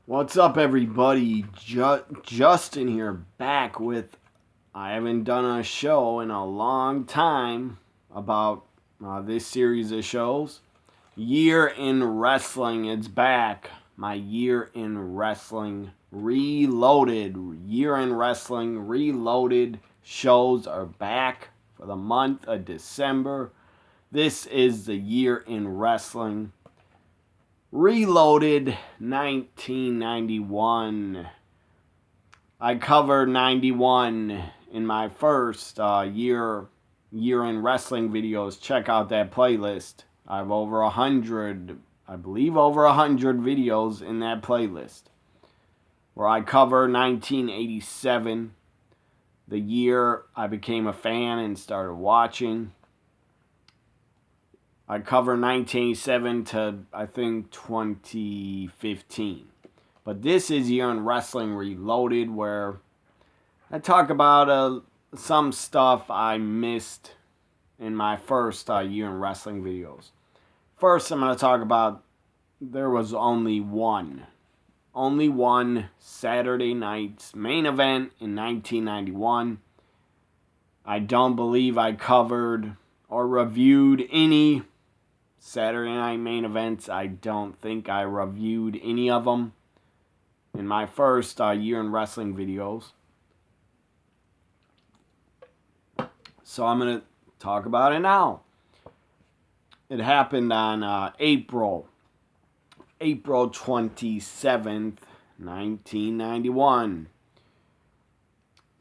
What's up, everybody? Justin here, back with. I haven't done a show in a long time about this series of shows. Year in Wrestling, it's back. My Year in Wrestling Reloaded. Year in Wrestling Reloaded shows are back for the month of December. This is the Year in Wrestling Reloaded 1991. I covered 91 in my first year in wrestling videos. Check out that playlist. I have over 100, I believe over 100 videos in that playlist where I cover 1987, the year I became a fan and started watching. I cover 1987 to, I think, 2015. But this is Year in Wrestling Reloaded, where I talk about some stuff I missed in my first Year in Wrestling videos. First, I'm going to talk about there was only one Saturday night's main event in 1991. I don't believe I covered or reviewed any Saturday night main events. I don't think I reviewed any of them in my first Year in Wrestling videos. So I'm going to talk about it now. It happened on April 27th, 1991.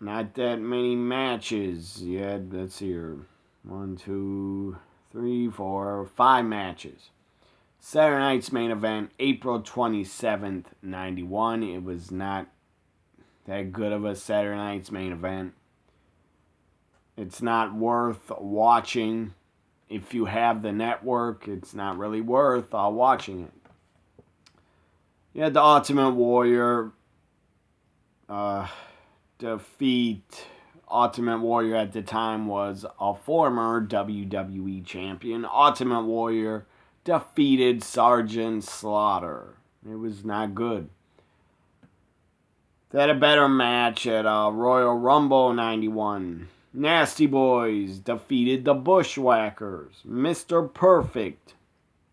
Not that many matches. You had, let's see here, 1, 2, 3, 4, 5 matches. Saturday night's main event, April 27th, 91. It was not that good of a Saturday night's main event. It's not worth watching. If you have the network, it's not really worth watching it. You had the Ultimate Warrior defeat. Ultimate Warrior at the time was a former WWE champion. Ultimate Warrior defeated Sergeant Slaughter. It was not good. They had a better match at Royal Rumble 91. Nasty Boys defeated the Bushwhackers. Mr. Perfect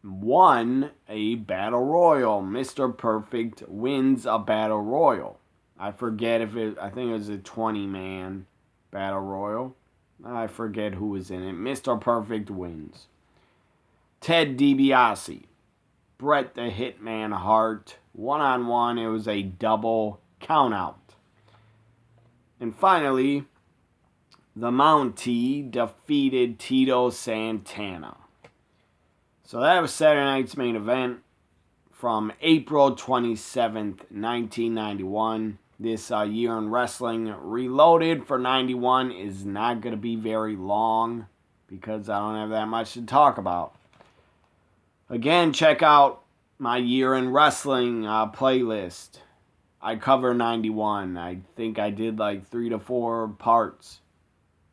won a Battle Royal. Mr. Perfect wins a Battle Royal. I forget I think it was a 20-man Battle Royal. I forget who was in it. Mr. Perfect wins. Ted DiBiase, Bret the Hitman Hart, one-on-one. It was a double countout. And finally, the Mountie defeated Tito Santana. So that was Saturday night's main event from April 27th, 1991. This Year in Wrestling Reloaded for 91 is not going to be very long because I don't have that much to talk about. Again, check out my Year in Wrestling playlist. I cover 91. I think I did like 3 to 4 parts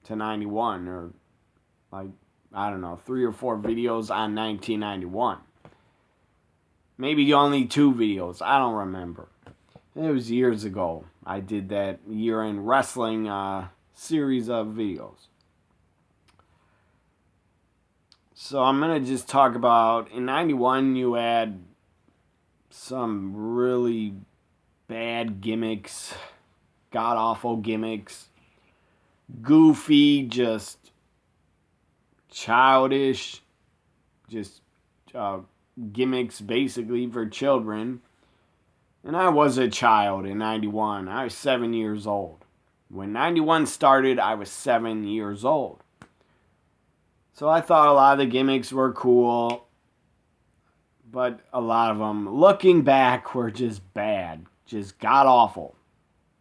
to 91, or like, I don't know, 3 or 4 videos on 1991. Maybe only 2 videos. I don't remember. It was years ago. I did that Year in Wrestling series of videos. So I'm going to just talk about, in 91 you had some really bad gimmicks, god-awful gimmicks, goofy, just childish, just gimmicks basically for children. And I was a child in 91. I was 7 years old. When 91 started, I was 7 years old. So I thought a lot of the gimmicks were cool, but a lot of them, looking back, were just bad. Just god-awful.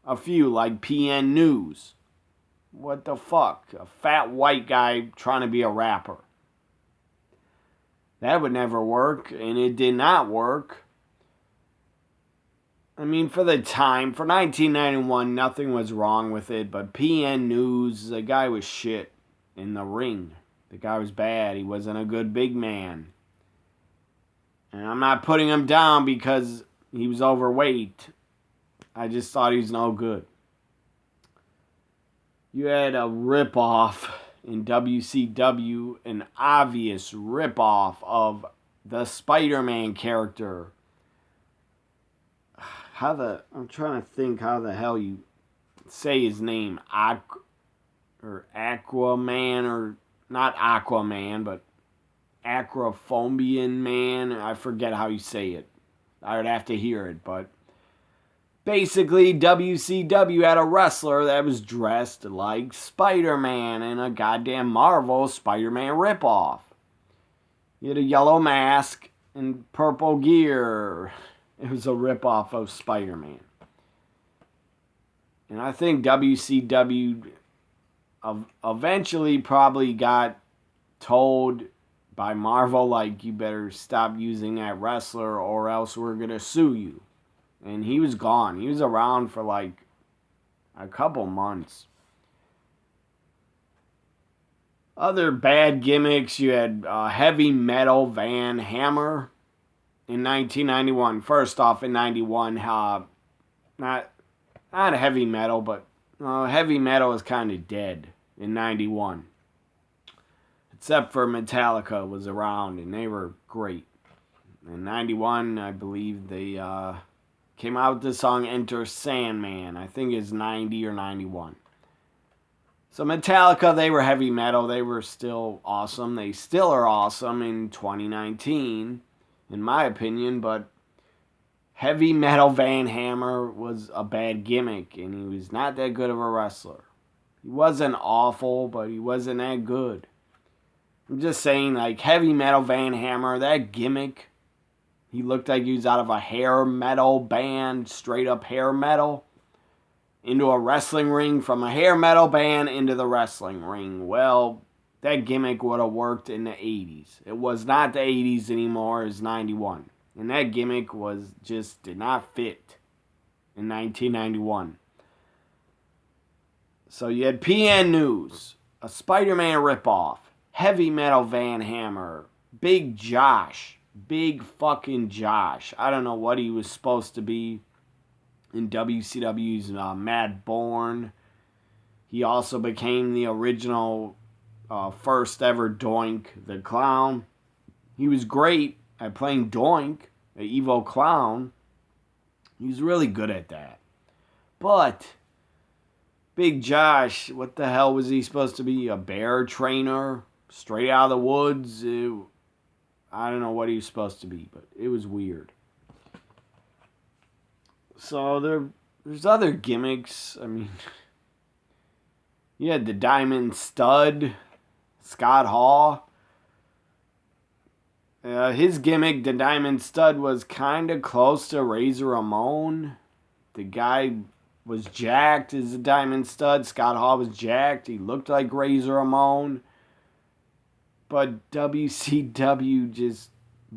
A few, like PN News. What the fuck? A fat white guy trying to be a rapper. That would never work, and it did not work. I mean, for the time, for 1991, nothing was wrong with it, but PN News, the guy was shit in the ring. The guy was bad. He wasn't a good big man. And I'm not putting him down because he was overweight. I just thought he was no good. You had a ripoff in WCW, an obvious ripoff of the Spider-Man character. I'm trying to think how the hell you say his name. Aquaman, or not Aquaman, but Acrophobian Man. I forget how you say it. I would have to hear it, but basically WCW had a wrestler that was dressed like Spider-Man in a goddamn Marvel Spider-Man ripoff. He had a yellow mask and purple gear. It was a ripoff of Spider-Man. And I think WCW eventually probably got told by Marvel, like, you better stop using that wrestler or else we're going to sue you. And he was gone. He was around for like a couple months. Other bad gimmicks, you had Heavy Metal Van Hammer in 1991. First off, in 91, not heavy metal, but heavy metal is kind of dead in 91. Except for Metallica was around, and they were great. In 91, I believe they came out with the song Enter Sandman. I think it's 90 or 91. So Metallica, they were heavy metal. They were still awesome. They still are awesome in 2019, in my opinion. But Heavy Metal Van Hammer was a bad gimmick, and he was not that good of a wrestler. He wasn't awful, but he wasn't that good. I'm just saying, like, Heavy Metal Van Hammer, that gimmick, he looked like he was out of a hair metal band, straight up hair metal, into a wrestling ring, from a hair metal band into the wrestling ring. Well, that gimmick would have worked in the 80s. It was not the 80s anymore, it's 91. And that gimmick did not fit in 1991. So you had PN News, a Spider-Man ripoff, Heavy Metal Van Hammer, Big fucking Josh. I don't know what he was supposed to be in WCW's Mad Born. He also became the original first ever Doink the Clown. He was great at playing Doink, the evil clown. He was really good at that. But Big Josh, what the hell was he supposed to be? A bear trainer? Straight out of the woods? I don't know what he was supposed to be, but it was weird. So there's other gimmicks. I mean, you had the Diamond Stud, Scott Hall. His gimmick, the Diamond Stud, was kind of close to Razor Ramon. The guy was jacked as a Diamond Stud. Scott Hall was jacked. He looked like Razor Ramon. But WCW just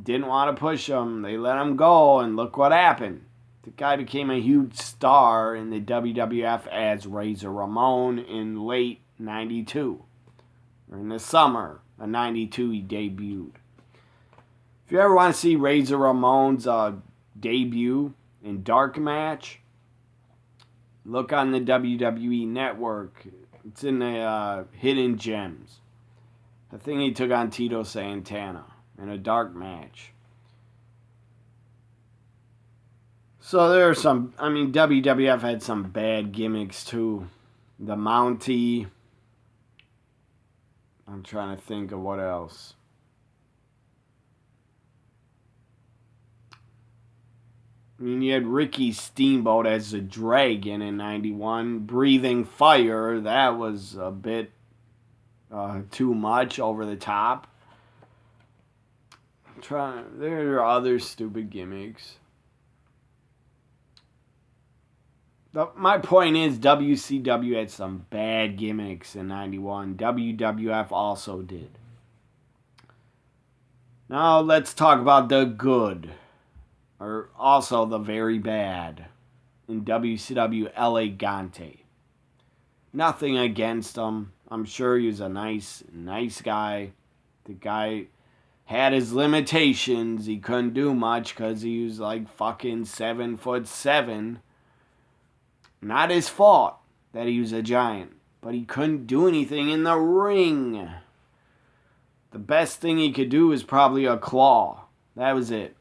didn't want to push him. They let him go, and look what happened. The guy became a huge star in the WWF as Razor Ramon in late 92. Or in the summer of 92, he debuted. If you ever want to see Razor Ramon's debut in Dark Match, look on the WWE Network. It's in the Hidden Gems. I think he took on Tito Santana in a dark match. So there are some, WWF had some bad gimmicks too. The Mountie. I'm trying to think of what else. You had Ricky Steamboat as a dragon in 91. Breathing fire, that was a bit too much, over the top. There are other stupid gimmicks. My point is, WCW had some bad gimmicks in 91. WWF also did. Now let's talk about the good, or also the very bad, in WCW Elegante. Nothing against him. I'm sure he was a nice guy. The guy had his limitations. He couldn't do much because he was like fucking 7'7". Not his fault that he was a giant, but he couldn't do anything in the ring. The best thing he could do was probably a claw. That was it.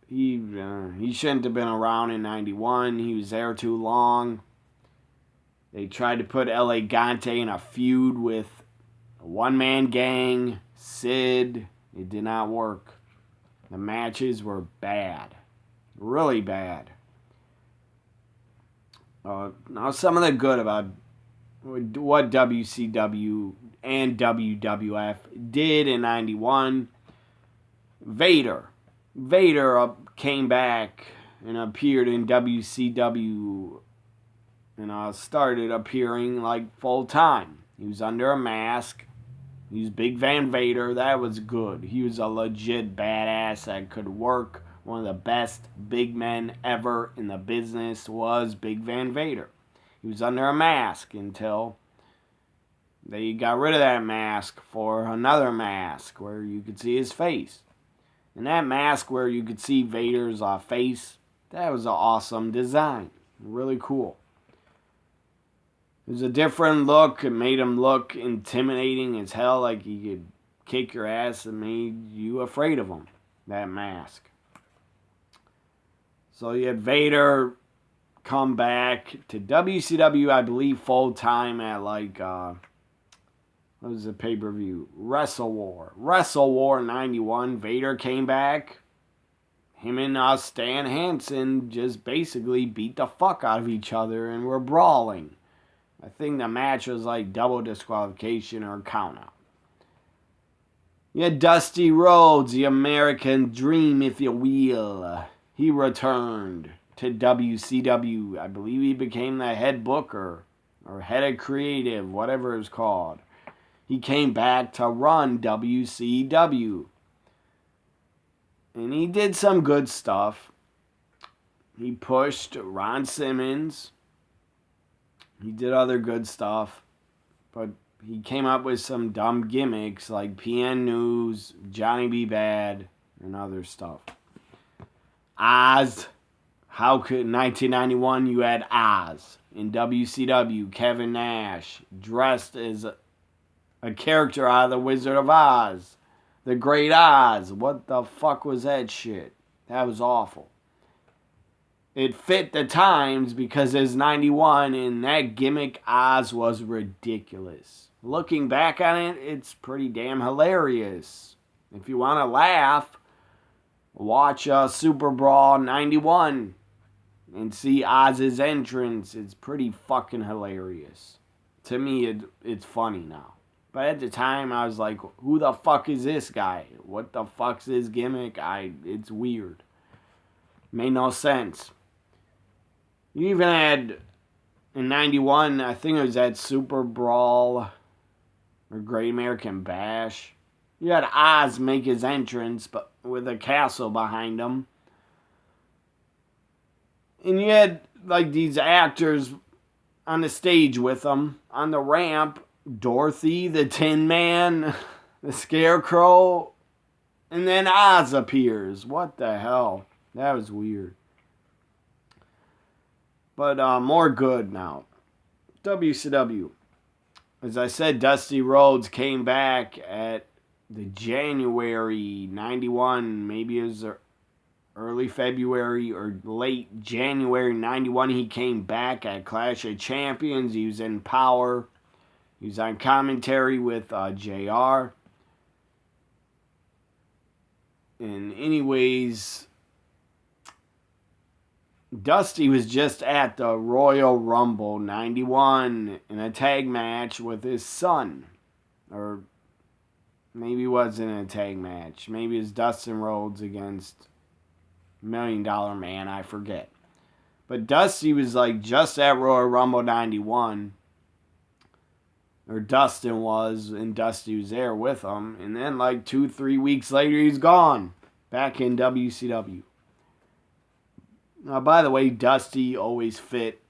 He shouldn't have been around in 91. He was there too long. They tried to put El Gigante in a feud with a one-man gang, Sid. It did not work. The matches were bad. Really bad. Now some of the good about what WCW and WWF did in 91. Vader came back and appeared in WCW and started appearing like full time. He was under a mask. He was Big Van Vader. That was good. He was a legit badass that could work. One of the best big men ever in the business was Big Van Vader. He was under a mask until they got rid of that mask for another mask where you could see his face. And that mask where you could see Vader's face, that was an awesome design. Really cool. It was a different look. It made him look intimidating as hell, like he could kick your ass and made you afraid of him, that mask. So you had Vader come back to WCW, I believe, full time at like, what was the pay-per-view? Wrestle War 91. Vader came back. Him and Stan Hansen just basically beat the fuck out of each other and were brawling. I think the match was like double disqualification or countout. You had Dusty Rhodes, the American Dream, if you will. He returned to WCW. I believe he became the head booker or head of creative, whatever it's called. He came back to run WCW. And he did some good stuff. He pushed Ron Simmons. He did other good stuff. But he came up with some dumb gimmicks like PN News, Johnny B. Bad, and other stuff. Oz. How could in 1991 you had Oz in WCW, Kevin Nash, dressed as a character out of The Wizard of Oz. The Great Oz. What the fuck was that shit? That was awful. It fit the times because it's 91 and that gimmick Oz was ridiculous. Looking back on it, it's pretty damn hilarious. If you want to laugh, watch Super Brawl 91 and see Oz's entrance. It's pretty fucking hilarious. To me, it's funny now. But at the time, I was like, who the fuck is this guy? What the fuck's his gimmick? It's weird. Made no sense. You even had, in 91, I think it was at Super Brawl or Great American Bash. You had Oz make his entrance, but with a castle behind him. And you had, like, these actors on the stage with him. On the ramp, Dorothy, the Tin Man, the Scarecrow, and then Oz appears. What the hell? That was weird. But more good now. WCW. As I said, Dusty Rhodes came back at the January 91, maybe it was early February or late January 91. He came back at Clash of Champions. He was in Power. He was on commentary with JR. And anyways, Dusty was just at the Royal Rumble 91 in a tag match with his son. Or maybe it wasn't a tag match. Maybe it's Dustin Rhodes against $1 Million Man. I forget. But Dusty was like just at Royal Rumble 91. Or Dustin was. And Dusty was there with him. And then like 2-3 weeks later he's gone. Back in WCW. Now, by the way, Dusty always fit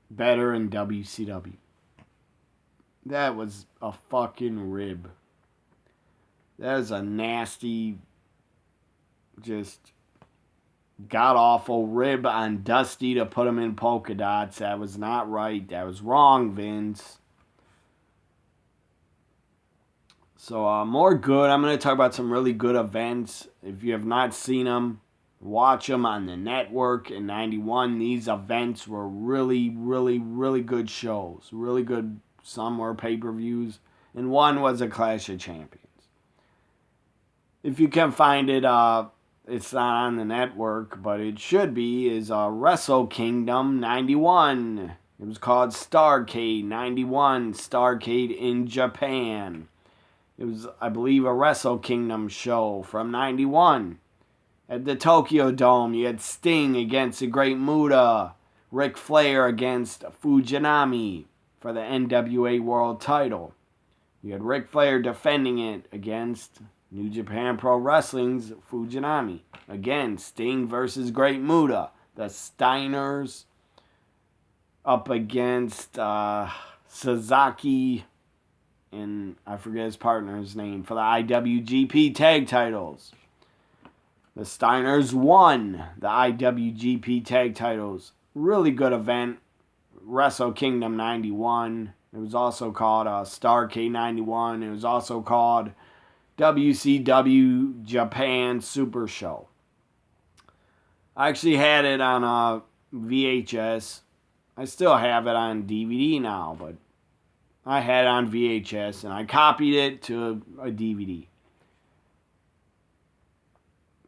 better in WCW. That was a fucking rib. That is a nasty, just god-awful rib on Dusty to put him in polka dots. That was not right. That was wrong, Vince. So more good. I'm going to talk about some really good events. If you have not seen them, watch them on the network in 91. These events were really, really, really good shows. Really good. Some were pay-per-views. And one was a Clash of Champions. If you can find it, it's not on the network, but it should be, is Wrestle Kingdom 91. It was called Starrcade 91. Starrcade in Japan. It was, I believe, a Wrestle Kingdom show from 91. At the Tokyo Dome, you had Sting against the Great Muta. Ric Flair against Fujinami for the NWA World title. You had Ric Flair defending it against New Japan Pro Wrestling's Fujinami. Again, Sting versus Great Muta. The Steiners up against Sasaki and I forget his partner's name for the IWGP tag titles. The Steiners won the IWGP tag titles. Really good event. Wrestle Kingdom 91. It was also called Starrcade 91. It was also called WCW Japan Super Show. I actually had it on VHS. I still have it on DVD now, but I had it on VHS and I copied it to a DVD.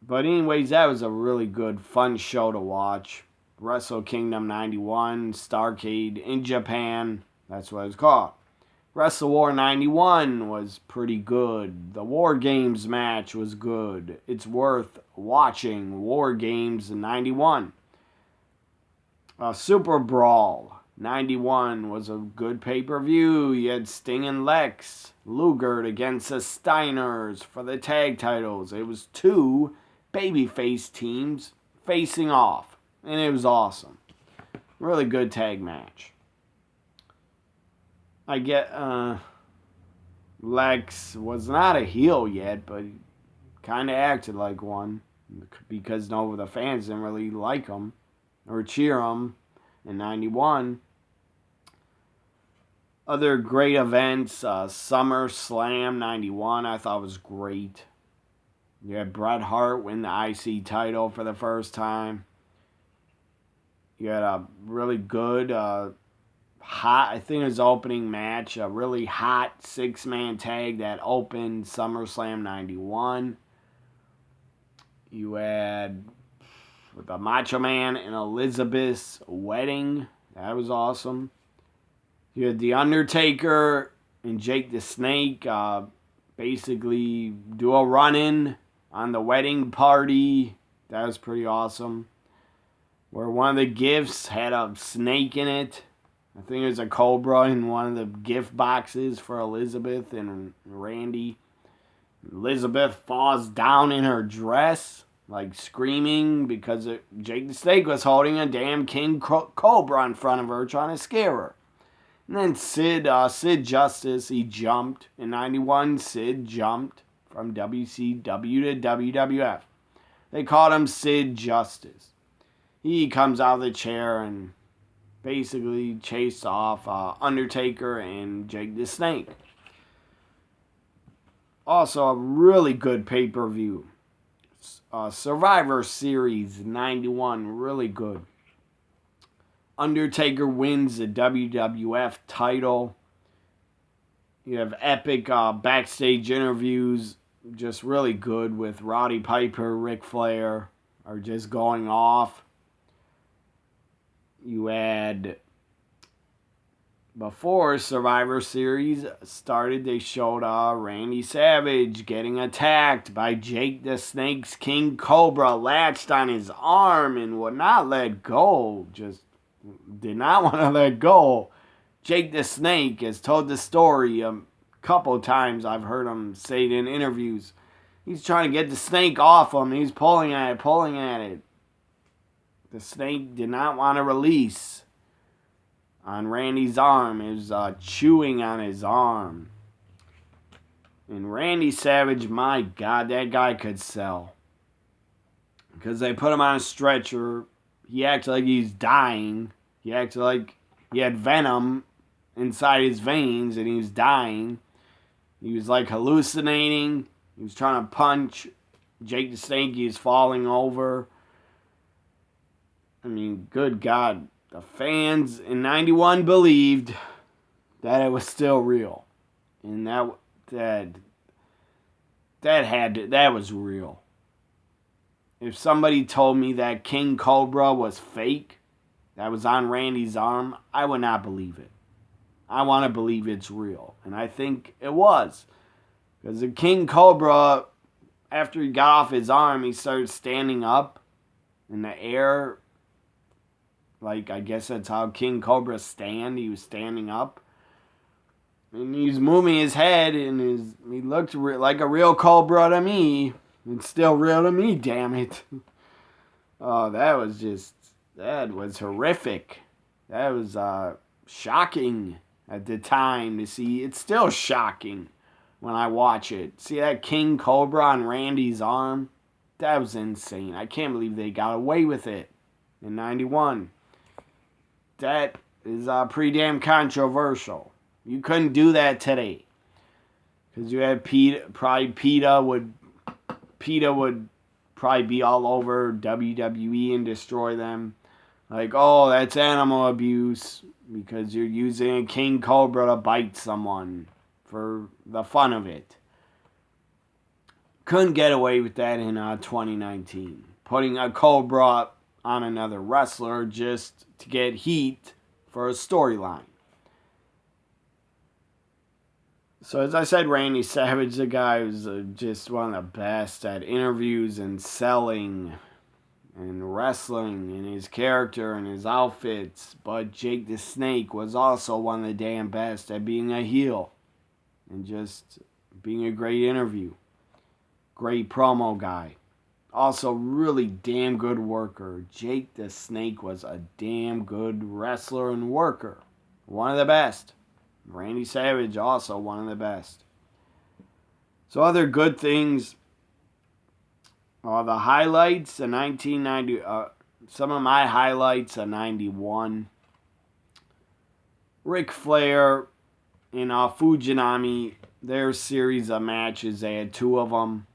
But anyways, that was a really good, fun show to watch. Wrestle Kingdom 91, Starrcade in Japan. That's what it's called. Wrestle War 91 was pretty good. The War Games match was good. It's worth watching. War Games 91. Super Brawl 91 was a good pay-per-view. You had Sting and Lex Luger against the Steiners for the tag titles. It was two babyface teams facing off. And it was awesome. Really good tag match. I get Lex was not a heel yet, but he kind of acted like one because no of the fans didn't really like him or cheer him in 91. Other great events, SummerSlam 91 I thought was great. You had Bret Hart win the IC title for the first time. You had a really good hot, I think it was opening match, a really hot 6-man tag that opened SummerSlam 91. You had the Macho Man and Elizabeth's wedding. That was awesome. You had The Undertaker and Jake the Snake basically do a run-in on the wedding party. That was pretty awesome. Where one of the gifts had a snake in it. I think it was a Cobra in one of the gift boxes for Elizabeth and Randy. Elizabeth falls down in her dress, like screaming because Jake the Snake was holding a damn King Cobra in front of her trying to scare her. And then Sid Justice, he jumped. In 91, Sid jumped from WCW to WWF. They called him Sid Justice. He comes out of the chair and basically chased off Undertaker and Jake the Snake. Also, a really good pay-per-view. Survivor Series 91, really good. Undertaker wins the WWF title. You have epic backstage interviews, just really good with Roddy Piper, Ric Flair, are just going off. You had, before Survivor Series started, they showed Randy Savage getting attacked by Jake the Snake's King Cobra, latched on his arm and would not let go, just did not want to let go. Jake the Snake has told the story a couple times. I've heard him say it in interviews. He's trying to get the snake off him. He's pulling at it. The snake did not want to release on Randy's arm. It was chewing on his arm. And Randy Savage, my God, that guy could sell. Because they put him on a stretcher. He acted like he's dying. He acted like he had venom inside his veins and he was dying. He was like hallucinating. He was trying to punch. Jake the Snake, he was falling over. I mean, good God. The fans in 91 believed that it was still real. And that was real. If somebody told me that King Cobra was fake, that was on Randy's arm, I would not believe it. I want to believe it's real. And I think it was. Because the King Cobra, after he got off his arm, he started standing up in the air. Like, I guess that's how King Cobra stand. He was standing up. And he was moving his head, and he looked like a real Cobra to me. It's still real to me, damn it. Oh, that was horrific. That was shocking at the time to see. It's still shocking when I watch it. See that King Cobra on Randy's arm? That was insane. I can't believe they got away with it in 91. That is pretty damn controversial. You couldn't do that today. Because you had PETA would probably be all over WWE and destroy them. Like, oh, that's animal abuse because you're using a King Cobra to bite someone for the fun of it. Couldn't get away with that in 2019. Putting a Cobra on another wrestler just to get heat for a storyline. So as I said, Randy Savage, the guy was just one of the best at interviews and selling and wrestling and his character and his outfits. But Jake the Snake was also one of the damn best at being a heel and just being a great interview. Great promo guy. Also really damn good worker. Jake the Snake was a damn good wrestler and worker. One of the best. Randy Savage also one of the best. So other good things. The highlights of 1990. Some of my highlights of 91. Ric Flair in Fujinami. Their series of matches. They had two of them.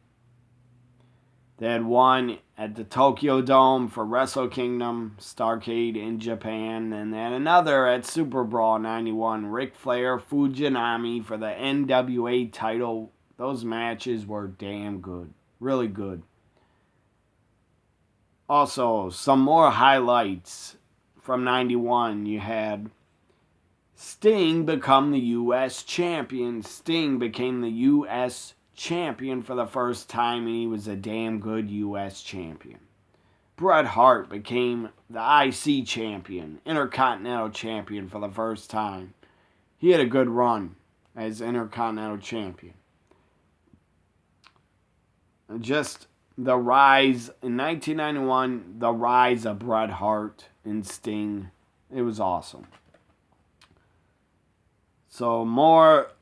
They had one at the Tokyo Dome for Wrestle Kingdom, Starrcade in Japan. And they had another at Super Brawl 91, Ric Flair, Fujinami for the NWA title. Those matches were damn good. Really good. Also, some more highlights from 91. You had Sting become the U.S. champion. Sting became the U.S. champion for the first time, and he was a damn good U.S. champion. Bret Hart became the IC champion, Intercontinental champion for the first time. He had a good run as Intercontinental champion. Just the rise, in 1991, the rise of Bret Hart and Sting, it was awesome. So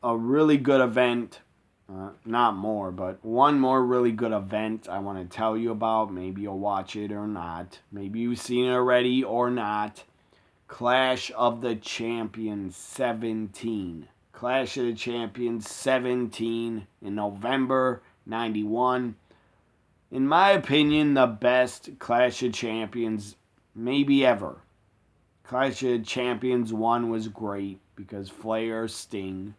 a really good event. Not more, but one more really good event I want to tell you about. Maybe you'll watch it or not. Maybe you've seen it already or not. Clash of the Champions 17. Clash of the Champions 17 in November 91. In my opinion, the best Clash of Champions maybe ever. Clash of Champions 1 was great because Flair, Sting.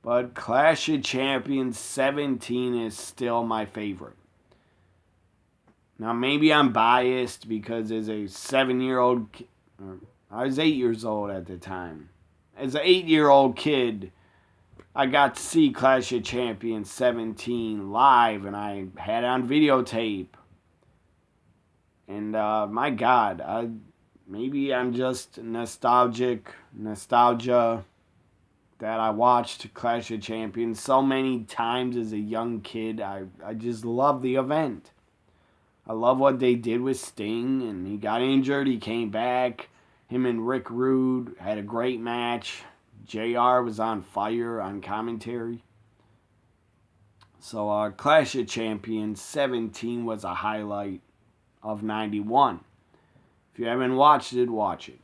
But Clash of Champions 17 is still my favorite. Now, maybe I'm biased because as a 7-year-old, I was 8 years old at the time. As an 8-year-old kid, I got to see Clash of Champions 17 live, and I had it on videotape. And my God, maybe I'm just nostalgia that I watched Clash of Champions so many times as a young kid. I just love the event. I love what they did with Sting, and he got injured, he came back. Him and Rick Rude had a great match. JR was on fire on commentary. So Clash of Champions 17 was a highlight of 91. If you haven't watched it, watch it.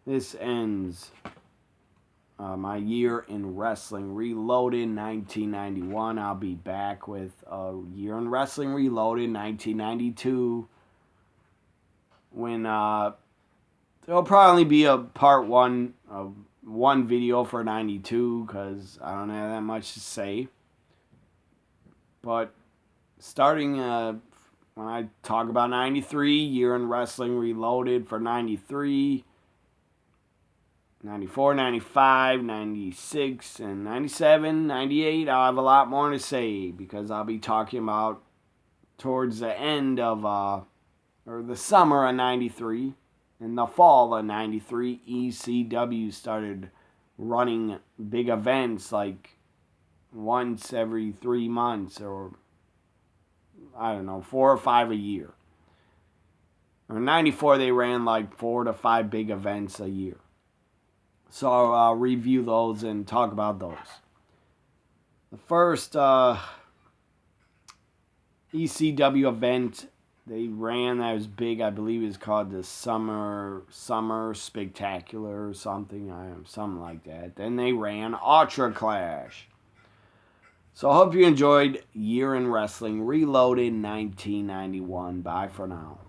This ends my year in wrestling reloaded 1991. I'll be back with a year in wrestling reloaded 1992 when there'll probably be a part one of one video for 92 because I don't have that much to say. But starting when I talk about 93, year in wrestling reloaded for 93, 94, 95, 96, and 97, 98, I'll have a lot more to say because I'll be talking about towards the end of, or the summer of 93. In the fall of 93, ECW started running big events like once every 3 months or, I don't know, 4 or 5 a year. In 94, they ran like 4 to 5 big events a year. So I'll review those and talk about those. The first ECW event they ran that was big, I believe, is called the Summer Spectacular or something like that. Then they ran Ultra Clash. So I hope you enjoyed Year in Wrestling Reloaded 1991. Bye for now.